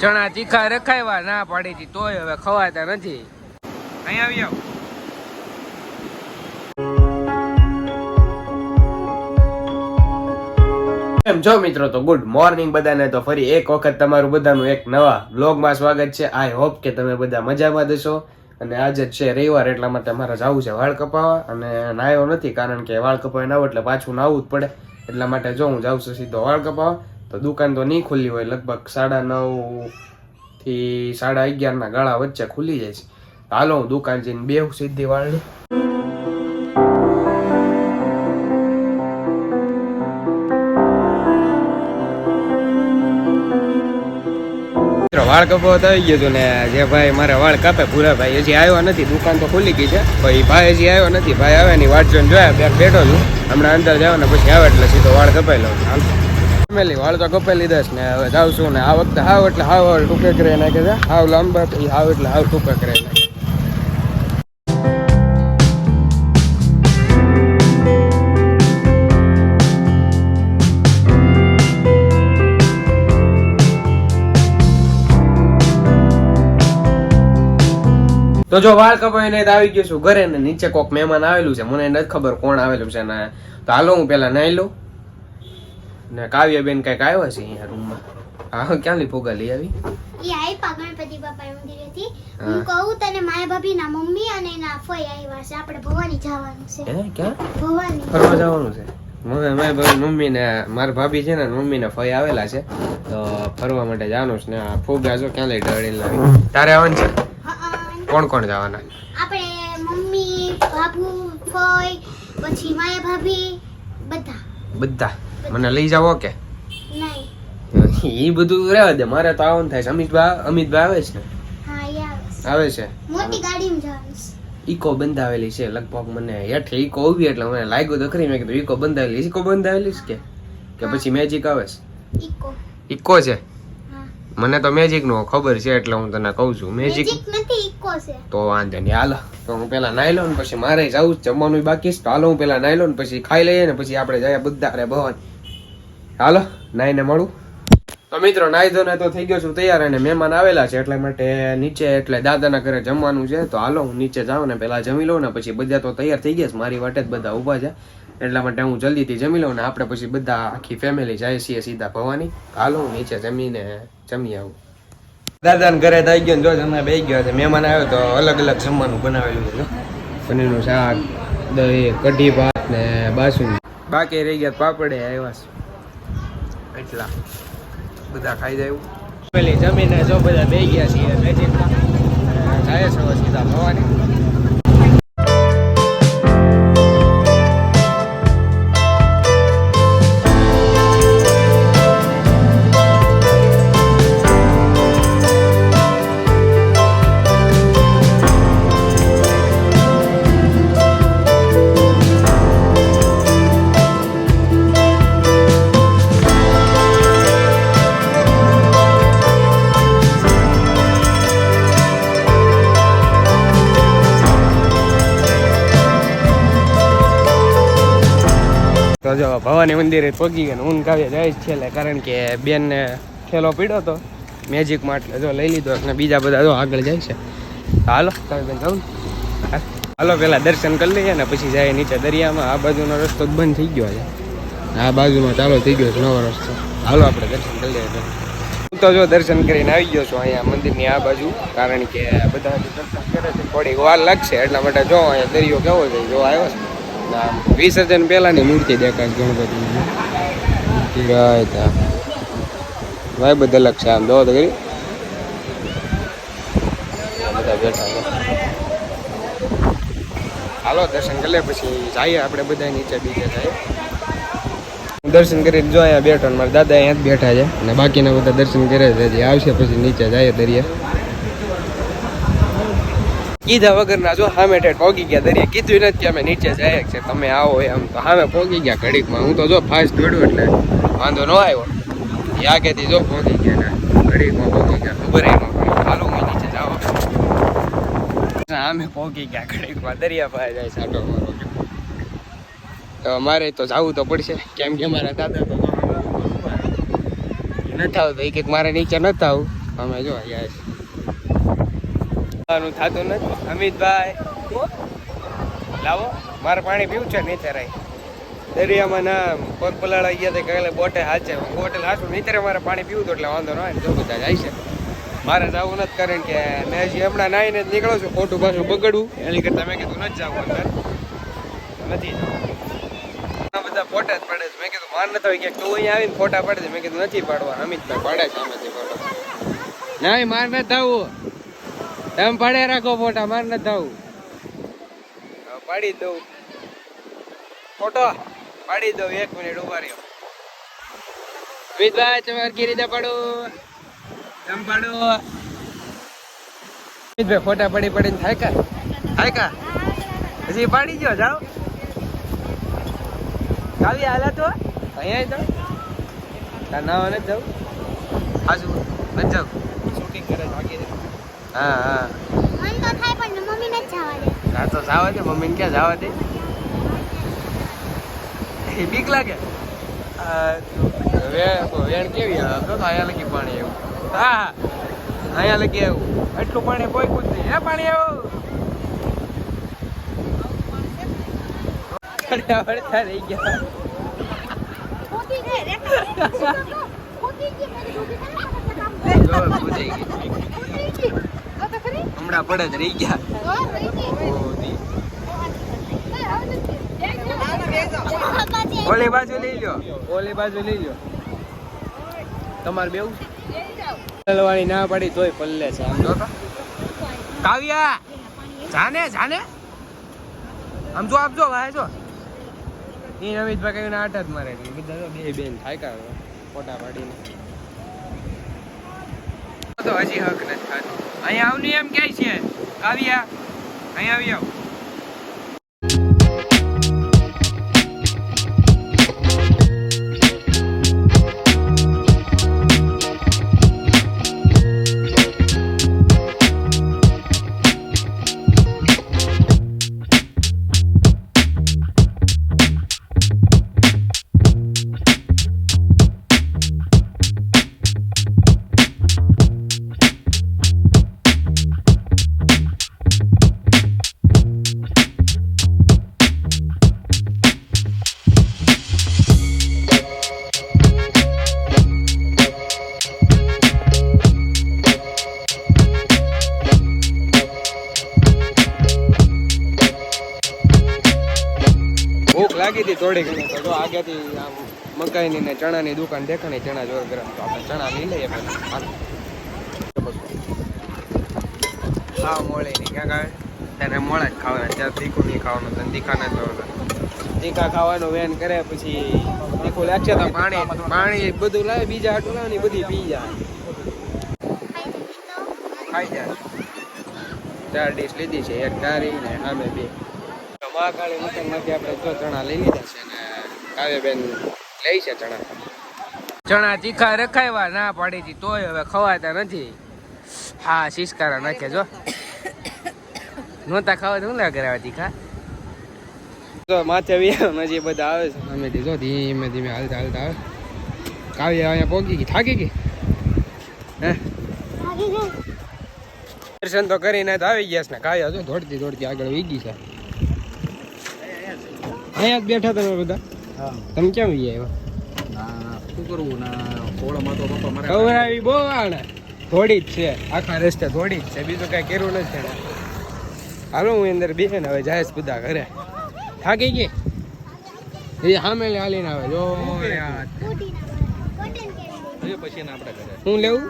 ચણા તીખા રખાવ્યા ના પાડી હતી તોય હવે ખવાતા નથી. અહીં આવી જાવ. એમ જો મિત્રો તો ગુડ મોર્નિંગ બધાને. તો ફરી એક વખત તમારું બધાનું એક નવા વ્લોગમાં સ્વાગત છે. આઈ હોપ કે તમે બધા મજામાં દશો. અને આજે જ છે રવિવાર, એટલા માટે મારે જવું છે વાળ કપાવવા. અને નાયો નથી કારણ કે વાળ કપાવી ના એટલે પાછું નાવું જ પડે. એટલા માટે જો હું જાઉં છું સીધો વાળ કપાવવા. તો દુકાન તો નહીં ખુલ્લી હોય, લગભગ 9:30 થી 11:30 ના ગાળા વચ્ચે ખુલી જાય છે. હાલો હું દુકાન જઈને બેહું સીધી વાળની. વાળ કપાવવા તો આવી ગયો છું ને જે ભાઈ મારે વાળ કાપે ભૂરા ભાઈ હજી આવ્યો નથી. દુકાન તો ખુલી ગઈ છે, ભાઈ હજી આવ્યો નથી. ભાઈ આવે ની વાટ જોઈને જોયા બેઠો છું. હમણાં અંદર જાવ ને પછી આવે એટલે સીધો વાળ કપાઈ લઉં. ફેમિલી વાળ તો કપાઈ લીધા છે ને હવે જાઉં છું ને આ વખતે હાવ એટલે હાવ ટૂંકે કરી નાખે છે. હાવ લાંબા હાવ એટલે હાવ ટૂંકા કરી નાખે. તો જો વાળ કપાઈને આવી ગયો છું ઘરે ને નીચે કોક મહેમાન આવેલું છે, મને નથી ખબર કોણ આવેલું છે ને. તો હાલો હું પેલા નાઈ લઉં ને કાવ્યાબેન કઈક આવ્યા છે અહીંયા રૂમમાં. હા ક્યાં લઈ ફોગા લઈ આવી? ઈ આઈ ગણપતિ બાપા મંદિરેથી. હું કહું તને માયા ભાભી ના મમ્મી અને એના ફઈ આવ્યા છે. આપણે ભવાની જવાનું છે. હે ક્યાં? ભવાની ફરવા જવાનું છે. મારી મમ્મી ને મારા ભાભી છે ને મમ્મી ને ફઈ આવેલા છે તો ફરવા માટે જવાનું છે ને. આ ફોગા જો ક્યાં લઈ ઢળી લાવી. તારે આવવાનું છે? કોણ કોણ જવાના? આપણે મમ્મી, બાબુ, ફઈ, પછી માયા ભાભી બધા. મને લઈ જાવ કે નહીં? ઈ બધું રહેવા દે, મારે તો આવવાનું થાય છે. અમિતભાઈ આવે છે? હા ઈ આવે છે. મોટી ગાડીમાં જવાનું છે. ઈકો બંધાવેલી છે લગભગ. મને હેઠે ઈકો ઉભી એટલે મને લાગ્યું તો ખરી. મેં કીધું ઈકો બંધાવેલી. ઈકો બંધાવેલી છે કે પછી મેજિક આવે છે? ઈકો છે. મને તો મેજિક નો ખબર છે એટલે હું તને કહું છું. મેજિક નથી, ઈકો છે. તો વાંધો નહીં. હાલો તો હું પેલા નાઈ લઉં ને પછી મારે જવું જમવાનું બાકી છે. તો હાલો હું પેલા નાઈ લઉં ને પછી ખાઈ લઈએ ને પછી આપણે જઈએ બધા રે ભવન. હાલો નાઈને મળું. તો મિત્રો નાઈ ધોને તો થઈ ગયો છું તૈયાર અને મહેમાન આવેલા છે એટલા માટે નીચે એટલે દાદાના ઘરે જમવાનું છે. તો હાલો હું નીચે જાઉં ને પેલા જમી લઉં ને પછી બધા તો તૈયાર થઈ ગયા છે. મારી વાટે જ બધા ઊભા છે એટલા માટે હું જલ્દીથી જમી લઉં ને આપણે પછી બધા આખી ફેમિલી જાય છીએ સીધા ભવાની. હાલો હું નીચે જમીને જમી આવું. દાદાના ઘરે થઈ ગયો જો જમવા બેસી ગયો છે. મહેમાન આવ્યો તો અલગ અલગ જમવાનું બનાવેલું છે. પનીરનું શાક, દહીં, કઢી ભાત ને બાસુંદી. બાકી રહી ગયા પાપડે આવ્યા છે એટલા બધા ખાઈ જાય. પેલી જમીને જો બધા બેસી ગયા છીએ મેજિકમાં જાય છે સીધા ભવાની. તો જો ભવાની મંદિરે પગી ગયા. ઊન કાવ્યા જાય છે છેલ્લે કારણ કે બેનને ઠેલો પીડ્યો તો મેજિકમાં એટલે જો લઈ લીધો અને બીજા બધા જો આગળ જાય છે. હાલો તમે બેન જાઉં. હાલો પેલા દર્શન કરી લઈએ ને પછી જાય નીચે દરિયામાં. આ બાજુનો રસ્તો જ બંધ થઈ ગયો છે, આ બાજુમાં ચાલુ થઈ ગયો છે નવો રસ્તો. હાલો આપણે દર્શન કરી લઈએ. હું તો જો દર્શન કરીને આવી ગયો છું અહીંયા મંદિરની આ બાજુ કારણ કે બધા દર્શન કરે છે. થોડીક વાર લાગશે એટલા માટે જો અહીંયા દરિયો કેવો છે જો આવ્યો છે. વિસર્જન પહેલાની મૂર્તિ દેખાય ગણપતિની. ભાઈ બધા અલગ છે આમ દો તો કરી બધા બેઠા છે. હાલો દર્શન કરી લે પછી જઈએ આપણે બધા નીચે બીજે જઈએ. દર્શન કરીને જો અહીંયા બેઠો મારા દાદા અહીંયા જ બેઠા છે અને બાકીના બધા દર્શન કરે છે. હજી આવશે પછી નીચે જાય દરિયા. કીધા વગર ના જો સામે ઠેઠ પહોંચી ગયા દરિયા. કીધું નથી કે અમે નીચે જાય છે તમે આવો એમ તો સામે પહોંચી ગયા ઘડીકમાં. હું તો જો ફાસ્ટ દોડ્યો એટલે વાંધો ન આવ્યો. આગેથી જો પહોંચી ગયા ઘડીકમાં પહોંચી ગયા ખબર ન પડી. હાલો હું નીચે જાવ. સામે પહોંચી ગયા ઘડીકમાં દરિયા પાસે જાય છે આટો મારો. તો મારે તો જવું તો પડશે કેમ કે મારા દાદા તો નથી આવતો. એક મારે નીચે નથી આવું અમે જો યસ આનું થાતું નથી અમિતભાઈ લાવો મારે પાણી પીવું છે નહીં તરાય દરિયામાં ના પગ પલાળા ગયા તે કાલે બોટે હાચે બોટલ હાચું નહીં ત્યારે મારે પાણી પીવું તો એટલે વાંધો ન આવે જો બધા જાય છે મારે જવું નથી કારણ કે મેં હજી હમણાં નાહીને જ નીકળો છું ખોટું પાછું બગડવું એની કરતાં મેં કીધું નથી જવું અંદર નથી જવું બધા ફોટા જ પડે છે મેં કીધું માર નથી હોય ક્યાંક તું અહીંયા આવીને ફોટા પડે છે મેં કીધું નથી પાડવા અમિતભાઈ પાડે છે આમાંથી ફોટો નહીં માર નથી થવું તમે પાડે રાખો ફોટા માર નથી થવું પાડી દઉં ફોટો પાડી દઉં 1 મિનિટ ઉભા રહ્યો અમિતભાઈ તમે હરખી રીતે પાડો તમે પાડો અમિતભાઈ ફોટા પડી પડીને થાય કા હજી પાડી ગયો જાઓ કાવી હાલા તો અહીંયા જાવ તાર નાવા નથી જાવ આજુ નથી જાવ શૂટિંગ કરે ભાગી હા મન તો થાય પણ મમ્મી ને જવા દે હા તો જવા દે મમ્મીને ક્યાં જવા દે બીક લાગે વેણ કેવી આવે અહીંયા લગી પાણી એવું હા અહીંયા લગી એવું એટલું પાણી પોઈકું જ નહીં હે પાણી એવું વળતા રહી ગયા હમણાં પડે જ રહી ગયા ઓલી બાજુ લઈ લો તમારે બેવું ચલવાની ના પડી તોય પલ્લે છે આમ જો તો કાવ્યા જાને આમ જો આપજો ભાઈ જો એ અમિતભાઈ કહીને 8 જ મારે બધા બે બેન થાય કા ફોટા પાડીને તો હજી હક નથી થતું અહીંયા આવની એમ ક્યાંય છે કાવ્યા અહીંયા આવી આવ ભૂખ લાગી હતી થોડી ઘણી તો જો આગળથી આમ મકાઈની ને ચણાની દુકાન દેખાણી ચણા જોર ગરમ તો આપણે ચણા લઈ લઈએ પહેલા હા મોળે નહીં ક્યાંક આવે ત્યારે મોળા જ ખાવાના ત્યાં તીખું નહીં ખાવાનું તને તીખા ના ખાવાના તીખા ખાવાનું વેન કરે પછી તીખું લાગશે તો પાણી બધું લાવે બીજા હાટું લાવે ને બધી પી જાય ખાઈ જાય 4 ડીશ લીધી છે એક તારી ને સામે 2 મહાકાળી મકાનમાંથી આપણે જો ચણા લઈ લીધા છે ને કાવ્યાબેન લઈ છે ચણા તીખા રખાવ્યા ના પાડી હતી તોય હવે ખવાતા નથી હા શિસકારા નાખે જો નહોતા ખાવા શું લાગે કરાવ્યા તીખા તો માથે વ્યામ હજી બધા આવે છે અમે જો ધીમે ધીમે હાલતા આવે કાવ્યા અહીંયા પહોંચી ગઈ થાકી ગઈ હે દર્શન તો કરીને તો આવી ગયા છે ને કાવ્યા જો દોડતી આગળ વી ગઈ છે અહીંયા જ બેઠા તમે બધા તમે કેમ આવ્યા શું કરવું ખવડાવી બહુ આને થોડી જ છે આખા રસ્તે થોડી જ છે બીજું કઈ કર્યું નથી એને હાલો હું અંદર બેસે ને હવે જાય બધા ઘરે થાકી ગઈ એ સામે હાલીને આવે જો પછી આપણે ઘરે હું લેવું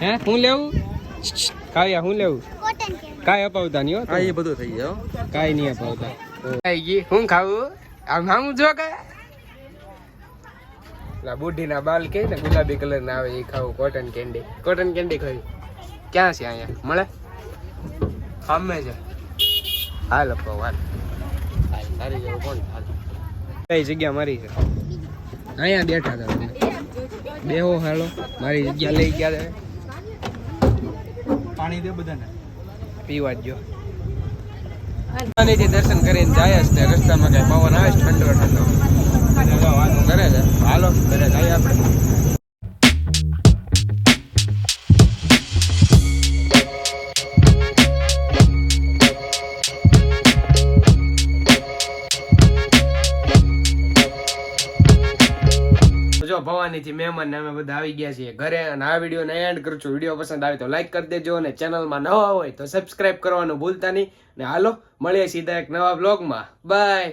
હે હું લેવું કાયા હું લેવું કાંઈ અપાવતા નહીં હો એ બધું થઈ ગયો કાંઈ નહીં અપાવતા આવી ગઈ હું ખાવું આમ આમ જો કે બુઢીના બાલ કે ને ગુલાબી કલર ના આવે એ ખાવું કોટન કેન્ડી ખાવી ક્યાં છે અહીંયા મળે સામે છે હાલ અપાવ હાલ સારી જવું કોણ હાલ કઈ જગ્યા મારી છે અહીંયા બેઠા હતા તમે બેહો હાલો મારી જગ્યા લઈ ગયા પાણી દે બધાને પીવા જ જો દર્શન કરીને જાય છે ને રસ્તામાં કઈ પવન આવે છે ઠંડો કરે છે હાલો ઘરે જાય આપણે ભવાનીથી મહેમાન ને અમે બધા આવી ગયા છીએ ઘરે અને આ વિડીયો ને એન્ડ કરું છું. વિડીયો પસંદ આવે તો લાઈક કરી દેજો અને ચેનલમાં નવા હોય તો સબસ્ક્રાઇબ કરવાનું ભૂલતા નહીં. ને હાલો મળીએ સીધા એક નવા બ્લોગમાં. બાય.